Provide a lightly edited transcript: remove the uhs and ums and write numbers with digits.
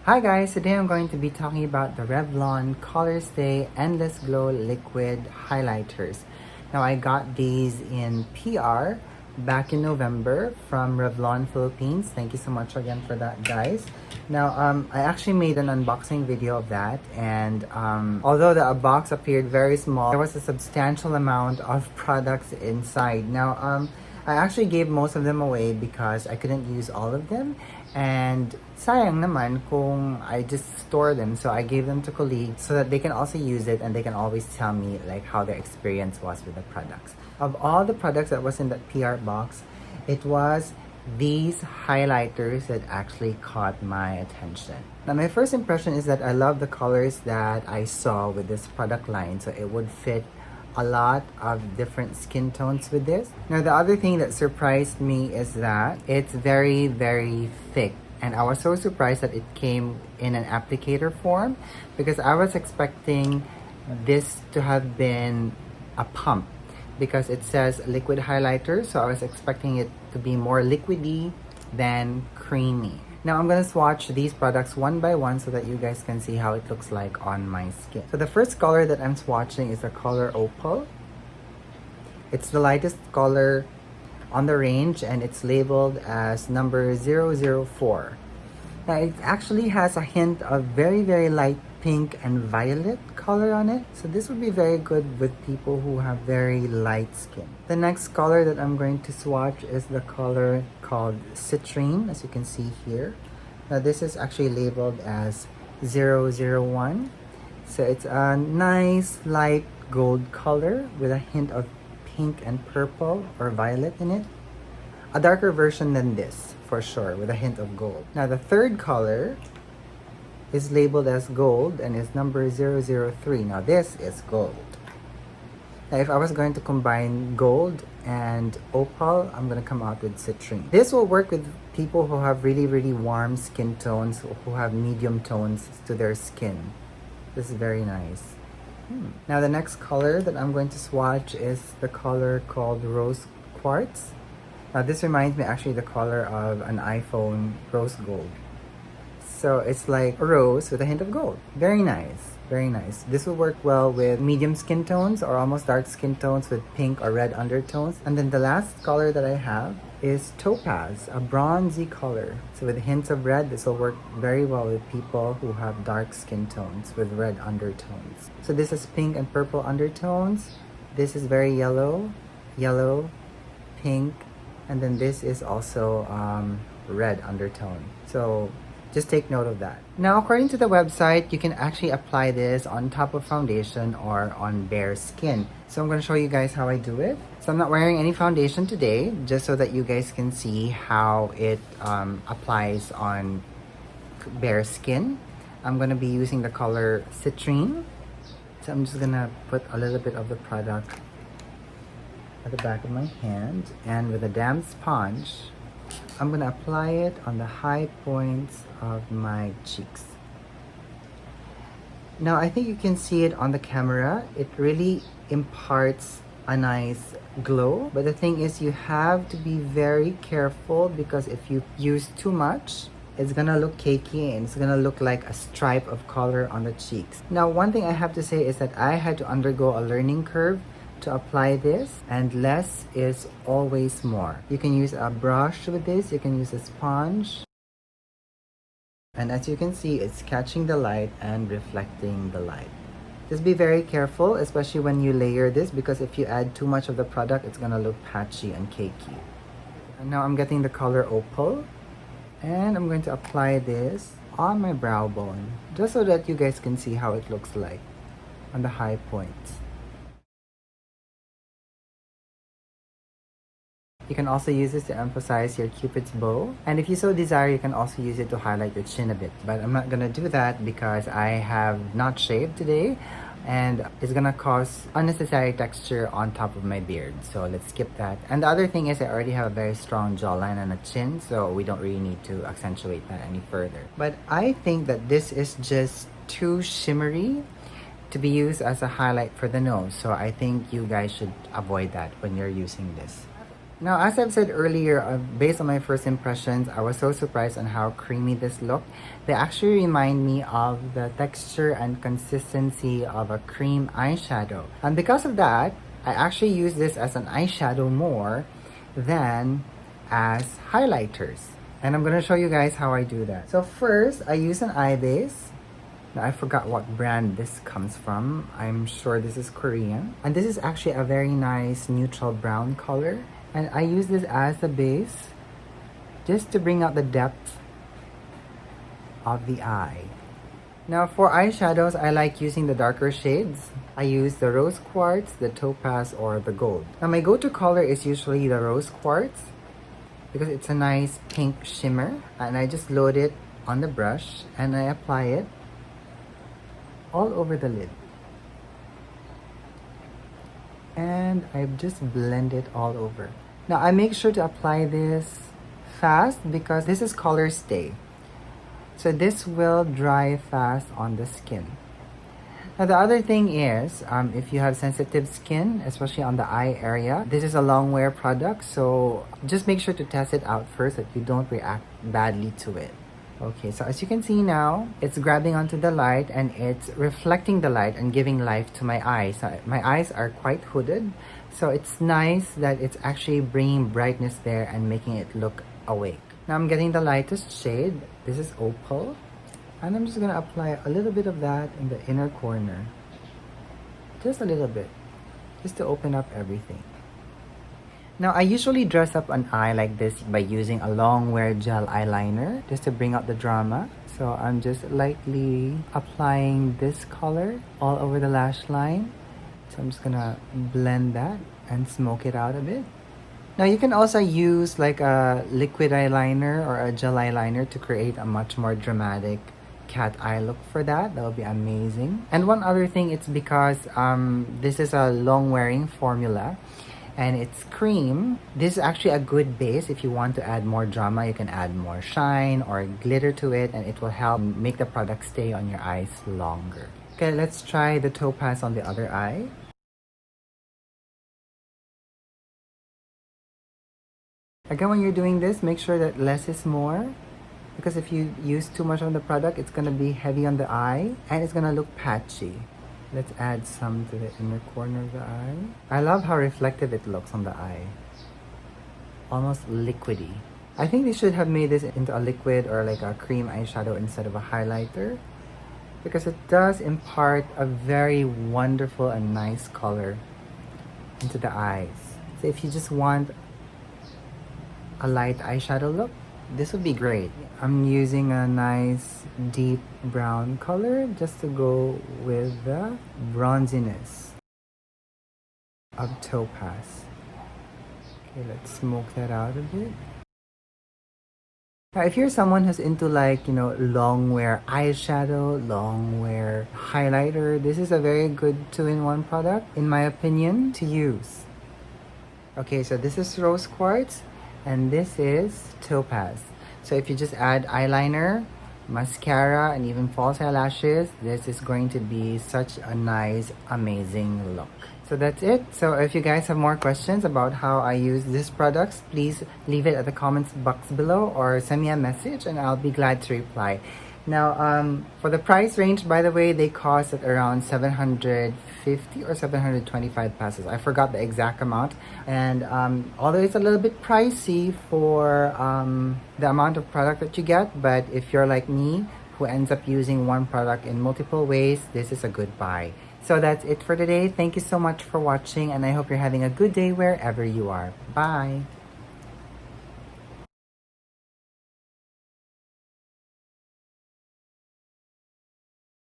Hi guys, today I'm going to be talking about the Revlon ColorStay Endless Glow Liquid Highlighters. Now I got these in PR back in November from Revlon Philippines. Thank you so much again for that, guys. Now I actually made an unboxing video of that, and although the box appeared very small, there was a substantial amount of products inside. Now I actually gave most of them away because I couldn't use all of them. And sayang naman kung I just store them, so I gave them to colleagues so that they can also use it and they can always tell me like how their experience was with the products. Of all the products that was in that PR box, it was these highlighters that actually caught my attention. Now my first impression is that I love the colors that I saw with this product line, so it would fit a lot of different skin tones with this. Now the other thing that surprised me is that it's very thick, and I was so surprised that it came in an applicator form because I was expecting this to have been a pump because it says liquid highlighter, so I was expecting it to be more liquidy than creamy. Now I'm gonna swatch these products one by one so that you guys can see how it looks like on my skin. So the first color that I'm swatching is the color Opal. It's the lightest color on the range and it's labeled as number 004. Now it actually has a hint of very light pink and violet color on it. So this would be very good with people who have very light skin. The next color that I'm going to swatch is the color called Citrine, as you can see here. Now this is actually labeled as 001. So it's a nice light gold color with a hint of pink and purple or violet in it. A darker version than this, for sure, with a hint of gold. Now the third color is labeled as gold and is number 003. Now this is gold. Now if I was going to combine gold and opal, I'm going to come out with citrine. This will work with people who have really warm skin tones, who have medium tones to their skin. This is very nice. Now the next color that I'm going to swatch is the color called Rose Quartz. Now this reminds me actually the color of an iPhone rose gold. So it's like a rose with a hint of gold. Very nice, very nice. This will work well with medium skin tones or almost dark skin tones with pink or red undertones. And then the last color that I have is Topaz, a bronzy color. So with hints of red, this will work very well with people who have dark skin tones with red undertones. So this is pink and purple undertones. This is very yellow, pink, and then this is also red undertone. So just take note of that. Now, according to the website, you can actually apply this on top of foundation or on bare skin. So I'm going to show you guys how I do it. So I'm not wearing any foundation today, just so that you guys can see how it applies on bare skin. I'm going to be using the color Citrine. So I'm just going to put a little bit of the product at the back of my hand, and with a damp sponge, I'm gonna apply it on the high points of my cheeks. Now I think you can see it on the camera. It really imparts a nice glow, but the thing is you have to be very careful because if you use too much, it's gonna look cakey and it's gonna look like a stripe of color on the cheeks. Now one thing I have to say is that I had to undergo a learning curve to apply this, and less is always more. You can use a brush with this, you can use a sponge, and as you can see, it's catching the light and reflecting the light. Just be very careful, especially when you layer this, because if you add too much of the product, it's gonna look patchy and cakey. And now I'm getting the color Opal, and I'm going to apply this on my brow bone, just so that you guys can see how it looks like on the high points. You can also use this to emphasize your Cupid's bow. And if you so desire, you can also use it to highlight your chin a bit. But I'm not gonna do that because I have not shaved today and it's gonna cause unnecessary texture on top of my beard. So let's skip that. And the other thing is I already have a very strong jawline and a chin, so we don't really need to accentuate that any further. But I think that this is just too shimmery to be used as a highlight for the nose. So I think you guys should avoid that when you're using this. Now, as I've said earlier, based on my first impressions, I was so surprised on how creamy this looked. They actually remind me of the texture and consistency of a cream eyeshadow. And because of that, I actually use this as an eyeshadow more than as highlighters. And I'm going to show you guys how I do that. So first, I use an eye base. Now, I forgot what brand this comes from. I'm sure this is Korean. And this is actually a very nice neutral brown color. And I use this as the base just to bring out the depth of the eye. Now for eyeshadows, I like using the darker shades. I use the rose quartz, the topaz, or the gold. Now my go-to color is usually the rose quartz because it's a nice pink shimmer. And I just load it on the brush and I apply it all over the lid. And I just blend it all over. Now I make sure to apply this fast because this is ColorStay. So this will dry fast on the skin. Now the other thing is, if you have sensitive skin, especially on the eye area, this is a long wear product. So just make sure to test it out first that you don't react badly to it. Okay, so as you can see now, it's grabbing onto the light and it's reflecting the light and giving life to my eyes. So my eyes are quite hooded, so it's nice that it's actually bringing brightness there and making it look awake. Now I'm getting the lightest shade. This is Opal. And I'm just going to apply a little bit of that in the inner corner. Just a little bit, just to open up everything. Now, I usually dress up an eye like this by using a long wear gel eyeliner just to bring out the drama. So I'm just lightly applying this color all over the lash line. So I'm just gonna blend that and smoke it out a bit. Now you can also use like a liquid eyeliner or a gel eyeliner to create a much more dramatic cat eye look for that. That would be amazing. And one other thing, it's because this is a long wearing formula and it's cream. This is actually a good base. If you want to add more drama, you can add more shine or glitter to it and it will help make the product stay on your eyes longer. Okay, let's try the topaz on the other eye. Again, when you're doing this, make sure that less is more, because if you use too much on the product, it's gonna be heavy on the eye and it's gonna look patchy. Let's add some to the inner corner of the eye. I love how reflective it looks on the eye. Almost liquidy. I think they should have made this into a liquid or like a cream eyeshadow instead of a highlighter, because it does impart a very wonderful and nice color into the eyes. So if you just want a light eyeshadow look, this would be great. I'm using a nice deep brown color just to go with the bronziness of topaz. Okay, let's smoke that out a bit. Now, if you're someone who's into like, long wear eyeshadow, long wear highlighter, this is a very good two-in-one product, in my opinion, to use. Okay, so this is rose quartz and this is topaz. So if you just add eyeliner, mascara, and even false eyelashes, this is going to be such a nice, amazing look. So that's it. So if you guys have more questions about how I use these products, please leave it at the comments box below or send me a message and I'll be glad to reply. Now, for the price range, by the way, they cost at around 750 or 725 pesos. I forgot the exact amount. And although it's a little bit pricey for the amount of product that you get, but if you're like me, who ends up using one product in multiple ways, this is a good buy. So that's it for today. Thank you so much for watching, and I hope you're having a good day wherever you are. Bye!